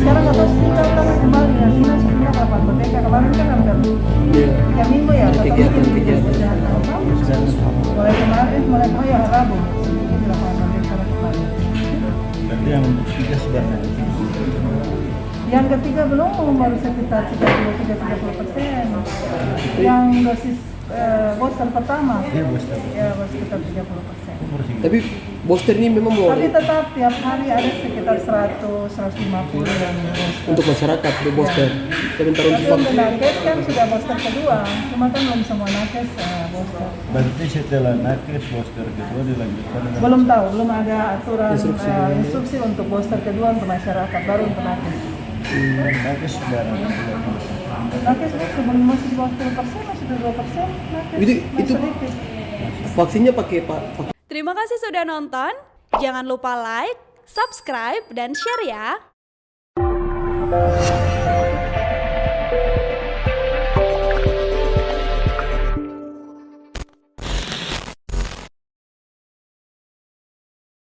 Sekarang nggak tahu hospital kan kembali ya, sini hospital kapan merdeka kemarin kan hampir 3 minggu ya, kegiatan mulai kemarin mulai Rabu ini di lapangan merdeka kemarin. Berarti yang untuk 3 sudah Yang ketiga belum, baru sekitar 30%. Yang dosis booster pertama Iya, booster. ya baru sekitar 30%. Tapi booster ini memang mau Tapi tetap tiap hari ada sekitar 100-150 yang booster. untuk masyarakat itu booster. Sebentar Tapi untuk untuk nakes kan sudah booster kedua, cuma kan belum semua nakes booster. Berarti setelah nakes booster kedua dilanjutkan dengan Belum tahu, belum ada aturan Instruksi. instruksi untuk booster kedua untuk masyarakat, baru untuk nakes. nakes sudah ada. Nakes sebelum masih di bawah 10%, masih di 2%, nakes Itu- masih itu- sedikit. vaksinnya pakai Terima kasih sudah nonton. Jangan lupa like, subscribe, dan share ya.